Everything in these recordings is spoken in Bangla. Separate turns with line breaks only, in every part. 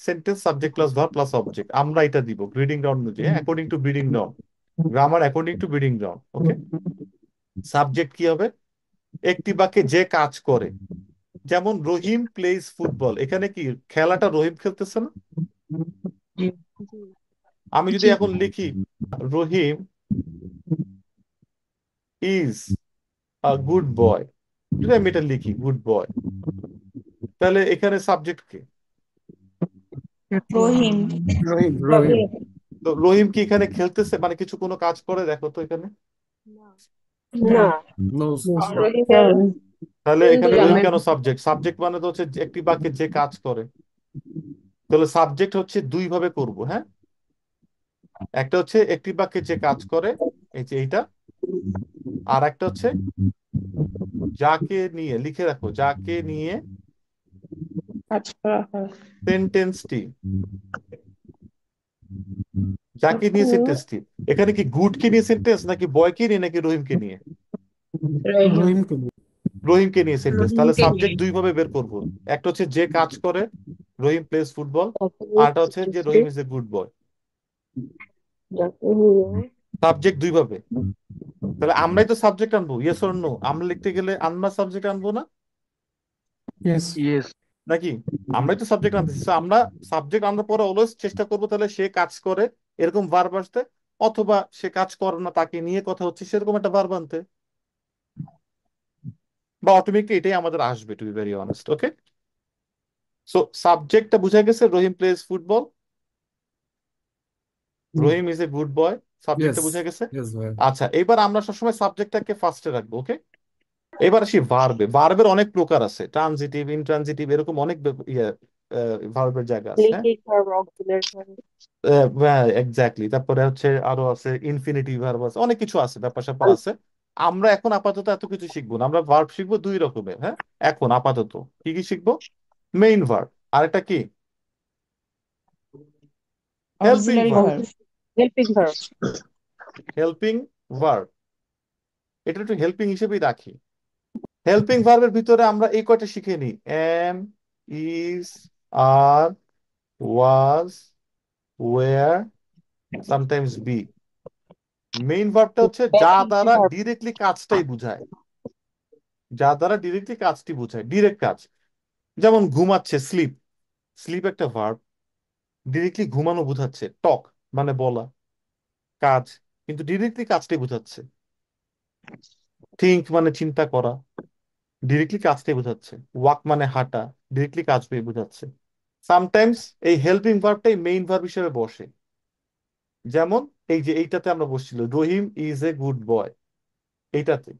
Sentence subject plus verb plus object, আমরা এটা দিব ব্রিডিং গ্রাউন্ড অনুযায়ী, according to breeding ground, grammar according to breeding ground. Okay, subject কি হবে? একটি বাক্যে যে কাজ করে, যেমন রহিম প্লেজ ফুটবল, এখানে কি খেলাটা রহিম খেলতেছে না?
জি।
আমি যদি
জি।
এখন লিখি রহিম ইজ আ গুড বয়, যদি আমি এটা লিখি গুড বয়, তাহলে এখানে সাবজেক্ট কে?
রহিম।
রহিম রহিম
রহিম।
তো রহিম কি এখানে খেলতেছে, মানে কিছু কোনো কাজ করে? দেখো তো এখানে,
না,
নো
রহিমের
তাহলে
বন্ধু
এখানে রহিম
জামাই।
কেন সাবজেক্ট? সাবজেক্ট মানে তো হচ্ছে যে একটি বাক্যে যে কাজ করে, তাহলে সাবজেক্ট হচ্ছে দুই ভাবে করব, হ্যাঁ। একটা হচ্ছে একটি বাক্যে যে কাজ করে, এই যে এইটা, আর একটা হচ্ছে যাকে নিয়ে, লিখে রাখো, যাকে নিয়ে
কাজ করা হয়।
সেন্টেন্সটি, যাকে নিয়ে সেন্টেন্সটি, এখানে কি গুড কে নিয়ে সেন্টেন্স, নাকি বয় কে নিয়ে, নাকি রহিমকে নিয়ে?
রহিম।
রহিম কবি।
রহিমকে নিয়ে সেন্টেন্স, তাহলে
রহিমকে নিয়ে।
সাবজেক্ট দুই ভাবে বের করব। একটা হচ্ছে যে কাজ করে, রহিম প্লেস ফুটবল, আর একটা হচ্ছে যে রহিম ইজ এ গুড বয়।
যাকে নিয়ে।
সাবজেক্ট দুই ভাবে, তাহলে আমরাই তো সাবজেক্ট আনবো, ইয়েস অর নো? আমরা লিখতে গেলে আমরা সাবজেক্ট আনবো না
ইয়েস।
ইয়েস।
নাকি? আমরাই তো সাবজেক্ট আনতেছি, so আমরা সাবজেক্ট আনার পরে অলওয়েজ চেষ্টা করবো তাহলে সে কাজ করে এরকম ভার্ব আসতে, অথবা সে কাজ করে না তাকে নিয়ে কথা হচ্ছে সেরকম একটা ভার্ব আনতে, বা অটোমেটিকলি এটাই আমাদের আসবে, to be very honest. Okay, so সাবজেক্টটা বুঝা গেছে, Rahim plays football, Rahim is a good boy, সাবজেক্টটা
ইয়েস।
বুঝা গেছে।
ইয়েস ভাই।
আচ্ছা, এবার আমরা সবসময় সাবজেক্টটাকে ফার্স্টে রাখবো। ওকে, এবার আসি ভার্বে। ভার্বের অনেক প্রকার আছে, ট্রানজিটিভ, ইনট্রানজিটিভ, এরকম অনেক ইয়ে ভার্বের জায়গা আছে, হ্যাঁ।
Linking verb, auxiliary verb.
হ্যাঁ, এক্স্যাক্টলি, তারপরে হচ্ছে আরো আছে ইনফিনিটিভ ভার্ব আছে, অনেক কিছু আছে, ব্যাপার স্যাপার আছে। আমরা এখন আপাতত এত কিছু শিখবো না, আমরা ভার্ব শিখবো দুই রকমের, হ্যাঁ। এখন আপাতত কি কি শিখবো? মেইন ভার্ব, আর একটা কি helping
auxiliary
verb.
Verb. Helping verb.
Helping verb, এটা একটু হেল্পিং হিসেবেই রাখি। হেল্পিং ভার্বের ভিতরে আমরা এই কয়টা শিখে নিই, am, is, are, was, were, sometimes be. Main ভার্বটা হচ্ছে যা
ব্যবহারিক
দ্বারা
ভার্ব।
ডিরেক্টলি কাজটাই বুঝায়, যা দ্বারা ডিরেক্টলি কাজটি বোঝায়, ডিরেক্ট কাজ। যেমন ঘুমাচ্ছে, স্লিপ, স্লিপ একটা ভার্ব, ডিরেক্টলি ঘুমানো বোঝাচ্ছে। টক মানে বলা, কাজ, কিন্তু ডিরেক্টলি কাজটাই বোঝাচ্ছে। থিঙ্ক মানে চিন্তা করা, ডিরেক্টলি কাজটাই বোঝাচ্ছে। ওয়াক মানে হাঁটা, ডিরেক্টলি কাজ পেয়ে বোঝাচ্ছে। সামটাইমস এই হেল্পিং ভার্বটাই মেইন ভার্ব হিসেবে বসে। যেমন এই যে এইটাতে আমরা বসছিল, রহিম ইজ এ গুড বয়, এইটাতে,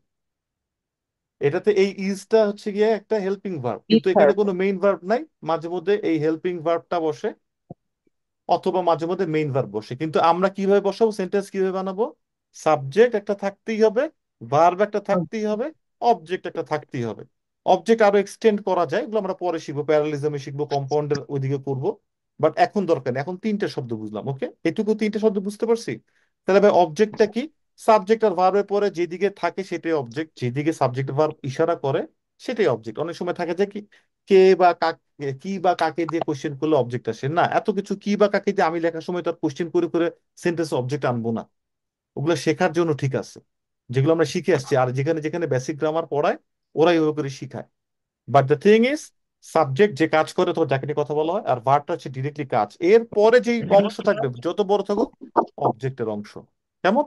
এটাতে এই ইজটা হচ্ছে গিয়ে একটা হেল্পিং ভার্ব,
ইজ
কিন্তু এখানে
ভার্ব।
কোনো মেইন ভার্ব নাই। মাঝে মধ্যে এই হেল্পিং ভার্বটা বসে, অথবা মাঝে মধ্যে মেইন ভার্ব বসে। কিন্তু আমরা কিভাবে বসাবো, সেন্টেন্স কিভাবে বানাবো? সাবজেক্ট একটা থাকতেই হবে, ভার্ব একটা থাকতেই হবে, অবজেক্ট একটা থাকতেই হবে। অবজেক্ট আরো এক্সটেন্ড করা যায়, এগুলো আমরা পরে শিখবো, প্যারালিজমে শিখবো, কম্পাউন্ডের ওইদিকে করবো। বাট এখন দরকার নেই, এখন তিনটে শব্দ বুঝলাম। ওকে, এটুকু তিনটে শব্দ বুঝতে পারছি। তাহলে ভাই অবজেক্টটা কি? সাবজেক্ট আর ভার্বের পরে যেদিকে থাকে সেটাই অবজেক্ট, যেদিকে সাবজেক্ট ভার্ব ইশারা করে সেটাই অবজেক্ট। অনেক সময় থাকে যে কি, কে বা কাকে, কি বা কাকে দিয়ে কোশ্চেন করলে অবজেক্ট আসে না, এত কিছু কি বা কাকে দিয়ে আমি লেখার সময় তার কোশ্চেন করে করে সেন্টেন্স অবজেক্ট আনবো না। ওগুলো শেখার জন্য ঠিক আছে, যেগুলো আমরা শিখে আসছি, আর যেখানে যেখানে বেসিক গ্রামার পড়ায় ওরাই ওই করে শিখায়। But the thing is, subject যে কাজ করে, তো যাকে নিয়ে কথা বলা হয়, আর ভার্বটা হচ্ছে ডিরেক্টলি কাজ, এর পরে যেই অংশ থাকবে যত বড় থাকুক, অবজেক্টের অংশ। কেমন?